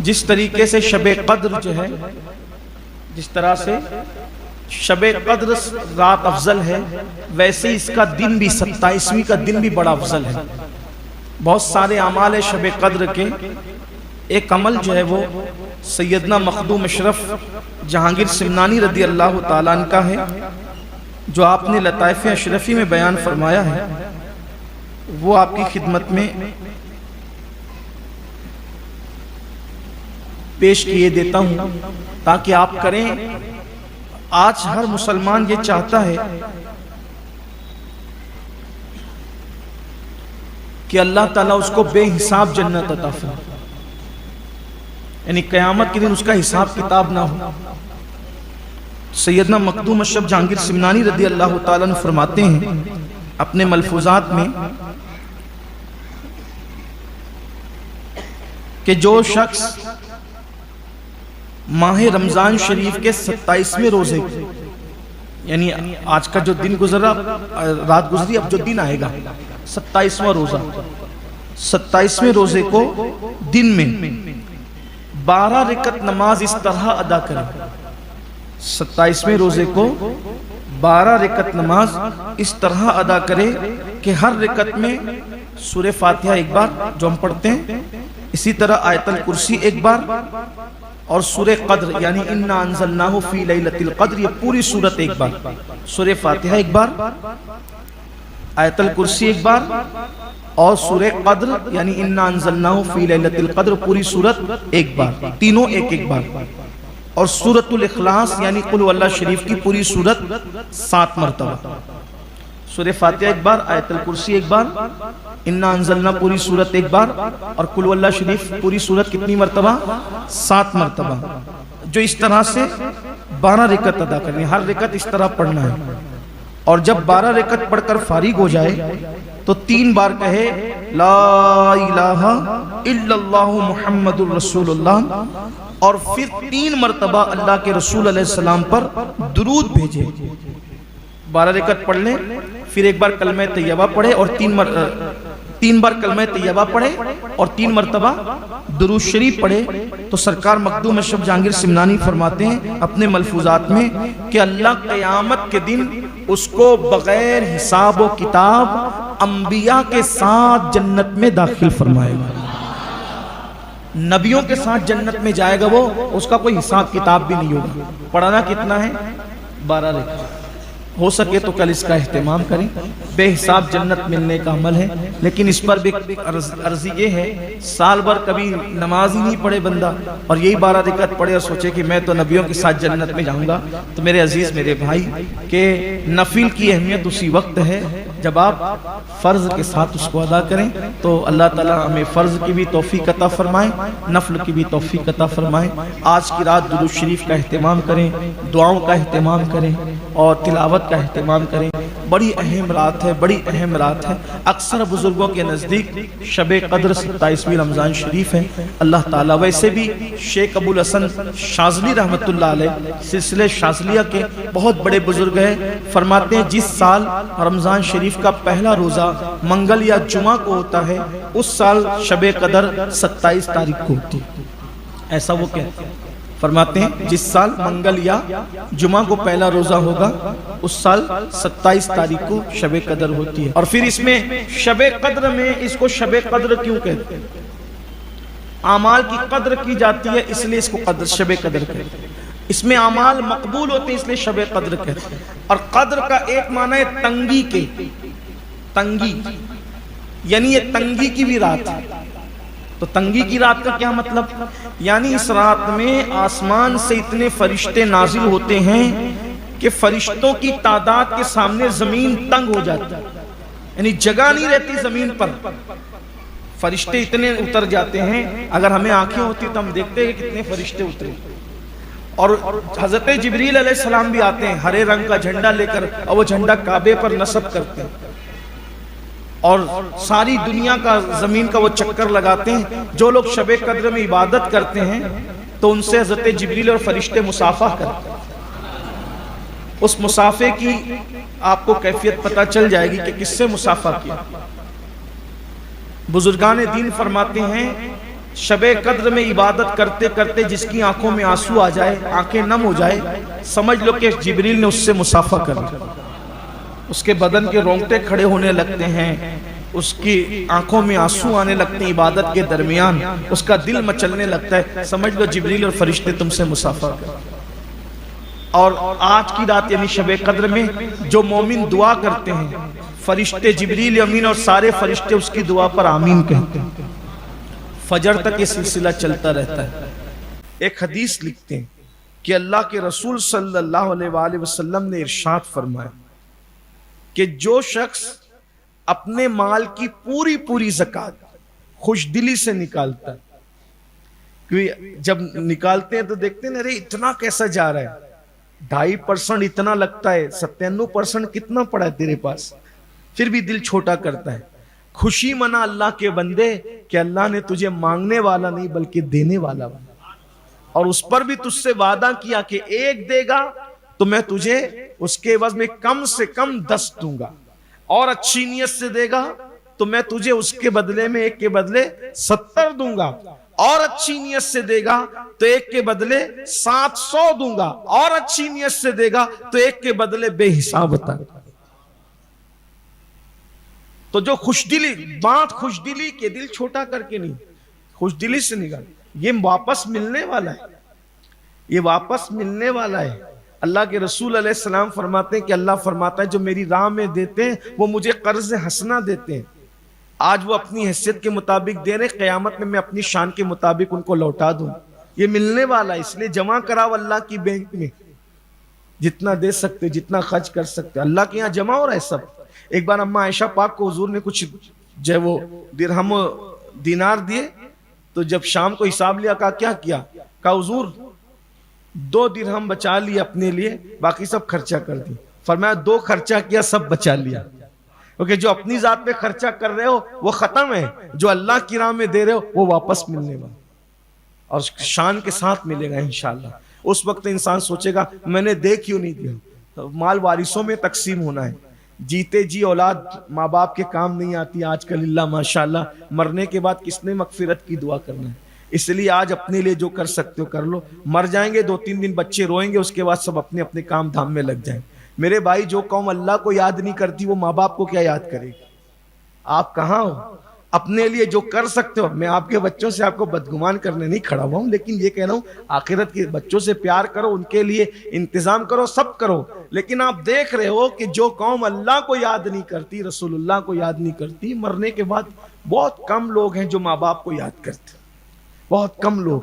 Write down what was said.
جس طریقے سے شب قدر جو ہے، جس طرح سے شب قدر رات افضل ہے، ویسے اس کا دن بھی 27ویں کا دن بھی بڑا افضل ہے۔ بہت سارے اعمال ہے شب قدر کے، ایک عمل جو ہے وہ سیدنا مخدوم اشرف جہانگیر سمنانی رضی اللہ تعالیٰ عنہ کا ہے، جو آپ نے لطائف اشرفی میں بیان فرمایا ہے، وہ آپ کی خدمت میں پیش کیے دیتا ہوں تاکہ آپ کریں۔ آج ہر مسلمان یہ چاہتا ہے کہ اللہ تعالیٰ اس کو بے حساب جنت عطا فرمائے، یعنی قیامت کے دن اس کا حساب کتاب نہ ہو۔ سیدنا مخدوم اشرف جہانگیر سمنانی رضی اللہ تعالیٰ عنہ فرماتے ہیں اپنے ملفوظات میں کہ جو شخص ماہ رمضان شریف کے 27ویں روزے، یعنی آج کا جو دن گزرا، رات گزری، اب جو دن آئے گا 27واں روزہ، 27ویں روزے کو دن میں 12 رکعت نماز اس طرح ادا کرے، 27ویں روزے کو 12 رکعت نماز اس طرح ادا کرے کہ ہر رکعت میں سورہ فاتحہ ایک بار جو ہم پڑھتے ہیں، اسی طرح آیت الکرسی ایک بار، اور سورہ قدر یعنی انا انزلناہ فی لیلۃ القدر، یہ پوری سورت ایک بار، سورہ فاتحہ ایک بار، آیت الکرسی ایک بار، اور سورہ قدر یعنی انا انزلناہ فی لیلۃ القدر پوری سورت ایک بار، تینوں ایک ایک بار، اور سورۃ الاخلاص یعنی قل هو اللہ شریف کی پوری سورت 7 مرتبہ، سورہ فاتحہ ایک بار، آیت الکرسی ایک بار، انا انزلنا پوری سورت ایک بار، اور قل هو اللہ شریف پوری سورت کتنی مرتبہ؟ 7 مرتبہ، جو اس طرح سے 12 رکعت ادا کرنی، ہر رکعت اس طرح پڑھنا ہے، اور جب 12 رکعت پڑھ کر فارغ ہو جائے تو 3 بار کہے لا الہ الا اللہ محمد الرسول اللہ، اور پھر 3 مرتبہ اللہ کے رسول علیہ السلام پر درود بھیجے۔ 12 رکعت پڑھ لیں، پھر ایک بار کلمہ طیبہ پڑھے اور 3 بار کلمہ طیبہ پڑھے اور 3 مرتبہ درود شریف پڑھے، تو سرکار مخدوم اشرف جہانگیر سمنانی فرماتے ہیں اپنے ملفوظات میں کہ اللہ قیامت کے دن اس کو بغیر حساب و کتاب انبیاء کے ساتھ جنت میں داخل فرمائے گا، نبیوں کے ساتھ جنت میں جائے گا، وہ اس کا کوئی حساب کتاب بھی نہیں ہوگا۔ پڑھنا کتنا ہے؟ 12 رکعت۔ ہو سکے تو کل اس کا اہتمام کریں، بے حساب جنت ملنے کا عمل ہے، لیکن اس پر بھی عرضی یہ ہے، سال بھر کبھی نماز ہی نہیں پڑھے بندہ اور یہی 12 رکعت پڑھے اور سوچے کہ میں تو نبیوں کے ساتھ جنت میں جاؤں گا، تو میرے عزیز میرے بھائی کہ نفل کی اہمیت اسی وقت ہے جب آپ فرض کے ساتھ اس کو ادا کریں، تو اللہ تعالیٰ ہمیں فرض کی بھی توفیق عطا فرمائے، نفل کی بھی توفیق عطا فرمائے۔ آج کی رات درود شریف کا اہتمام کریں، دعاؤں کا اہتمام کریں اور تلاوت کا اہتمام کریں، بڑی اہم رات ہے، بڑی اہم رات ہے۔ اکثر بزرگوں کے نزدیک شب قدر 27ویں رمضان شریف ہے۔ اللہ تعالیٰ ویسے بھی شیخ ابو الحسن شاذلی رحمت اللہ علیہ سلسلے شاذلیہ کے بہت بڑے بزرگ ہیں، فرماتے ہیں جس سال رمضان شریف کا پہلا روزہ منگل یا جمعہ کو ہوتا ہے، اس سال شب قدر 27 تاریخ کو ہوتی ہے، ایسا وہ کہتے ہیں۔ فرماتے ہیں جس سال منگل یا جمعہ کو پہلا روزہ ہوگا، اس سال 27 تاریخ کو شب قدر ہوتی ہے۔ اور پھر اس میں شب قدر میں اس کو شب قدر کیوں کہتے ہیں؟ اعمال کی قدر کی جاتی ہے اس لیے اس کو شب قدر کہتے ہیں، اس میں اعمال مقبول ہوتے ہیں اس لیے شب قدر کہتے ہیں۔ اور قدر کا ایک معنی ہے تنگی کے، تنگی یعنی یہ تنگی کی بھی رات ہے۔ تو تنگی کی رات کا کیا مطلب؟ یعنی اس رات میں آسمان سے اتنے فرشتے نازل ہوتے ہیں کہ فرشتوں کی تعداد کے سامنے زمین تنگ ہو جاتی ہے، یعنی جگہ نہیں رہتی زمین پر، فرشتے اتنے اتر جاتے ہیں۔ اگر ہمیں آنکھیں ہوتی تو ہم دیکھتے ہیں کہ کتنے فرشتے اترے، اور حضرت جبریل علیہ السلام بھی آتے ہیں ہرے رنگ کا جھنڈا لے کر، اور وہ جھنڈا کعبے پر نصب کرتے ہیں اور ساری دنیا کا زمین کا وہ چکر لگاتے ہیں۔ جو لوگ شب قدر میں عبادت کرتے ہیں تو ان سے حضرت جبریل اور فرشتے مصافحہ کرتے ہیں۔ اس مصافحے کی آپ کو کیفیت پتہ چل جائے گی کہ کس سے مصافحہ کیا۔ بزرگان دین فرماتے ہیں شب قدر میں عبادت کرتے کرتے جس کی آنکھوں میں آنسو آ جائے، آنکھیں نم ہو جائے، سمجھ لو کہ جبریل نے اس سے مصافحہ کر لیا، اس کے بدن کے رونگٹے کھڑے ہونے لگتے ہیں، اس کی آنکھوں میں آنسو آنے لگتے ہیں عبادت کے درمیان، اس کا دل مچلنے لگتا ہے، سمجھ لو جبریل اور فرشتے تم سے مصافحہ کر۔ اور آج کی رات یعنی شب قدر میں جو مومن دعا کرتے ہیں، فرشتے جبریل امین اور سارے فرشتے اس کی دعا پر آمین کہتے ہیں، فجر تک یہ سلسلہ چلتا رہتا ہے۔ ایک حدیث لکھتے ہیں کہ اللہ کے رسول صلی اللہ علیہ وآلہ وسلم نے ارشاد فرمایا کہ جو شخص اپنے مال کی پوری زکوٰۃ خوش دلی سے نکالتا ہے، کیونکہ جب نکالتے ہیں تو دیکھتے ہیں ارے اتنا کیسا جا رہا ہے، 2.5% اتنا لگتا ہے، 97% کتنا پڑا ہے تیرے پاس، پھر بھی دل چھوٹا کرتا ہے۔ خوشی منا اللہ کے بندے کہ اللہ نے تجھے مانگنے والا نہیں بلکہ دینے والا بنا، اور اس پر بھی تجھ سے وعدہ کیا کہ 1 دے گا تو میں تجھے اس کے عوض میں کم سے کم 10 دوں گا، اور اچھی نیت سے دے گا تو میں تجھے اس کے بدلے میں 1 کے بدلے 70 دوں گا، اور اچھی نیت سے دے گا تو 1 کے بدلے 700 دوں گا، اور اچھی نیت سے دے گا تو 1 کے بدلے بے حساب عطا۔ تو جو خوش دلی بات، خوش دلی کے دل چھوٹا کر کے نہیں، خوش دلی سے نکال، یہ واپس ملنے والا ہے، یہ واپس ملنے والا ہے۔ اللہ کے رسول علیہ السلام فرماتے ہیں کہ اللہ فرماتا ہے جو میری راہ میں دیتے ہیں وہ مجھے قرض حسنہ دیتے ہیں، آج وہ اپنی حیثیت کے مطابق دے رہے، قیامت میں اپنی شان کے مطابق ان کو لوٹا دوں، یہ ملنے والا ہے۔ اس لیے جمع کراؤ اللہ کی بینک میں، جتنا دے سکتے جتنا خرچ کر سکتے، اللہ کے یہاں جمع ہو رہا ہے سب۔ ایک بار اماں عائشہ پاک کو حضور نے کچھ جو وہ درہم و دینار دیے، تو جب شام کو حساب لیا کہا کیا حضور 2 درہم بچا لیے اپنے لیے، باقی سب خرچہ کر دی۔ فرمایا 2 خرچہ کیا، سب بچا لیا، کیونکہ جو اپنی ذات پہ خرچہ کر رہے ہو وہ ختم ہے، جو اللہ کی راہ میں دے رہے ہو وہ واپس ملنے والا اور شان کے ساتھ ملے گا انشاءاللہ۔ اس وقت انسان سوچے گا میں نے دے کیوں نہیں دیا، مال وارثوں میں تقسیم ہونا ہے، جیتے جی اولاد ماں باپ کے کام نہیں آتی آج کل اللہ ماشاءاللہ، مرنے کے بعد کس نے مغفرت کی دعا کرنا ہے، اس لیے آج اپنے لیے جو کر سکتے ہو کر لو، مر جائیں گے 2-3 دن بچے روئیں گے، اس کے بعد سب اپنے اپنے کام دھام میں لگ جائیں۔ میرے بھائی جو قوم اللہ کو یاد نہیں کرتی وہ ماں باپ کو کیا یاد کرے گی؟ آپ کہاں ہو؟ اپنے لیے جو کر سکتے ہو، میں آپ کے بچوں سے آپ کو بدگمان کرنے نہیں کھڑا ہوا ہوں، لیکن یہ کہہ رہا ہوں آخرت کے بچوں سے پیار کرو، ان کے لیے انتظام کرو، سب کرو، لیکن آپ دیکھ رہے ہو کہ جو قوم اللہ کو یاد نہیں کرتی، رسول اللہ کو یاد نہیں کرتی، مرنے کے بعد بہت کم لوگ ہیں جو ماں باپ کو یاد کرتے، بہت کم لوگ۔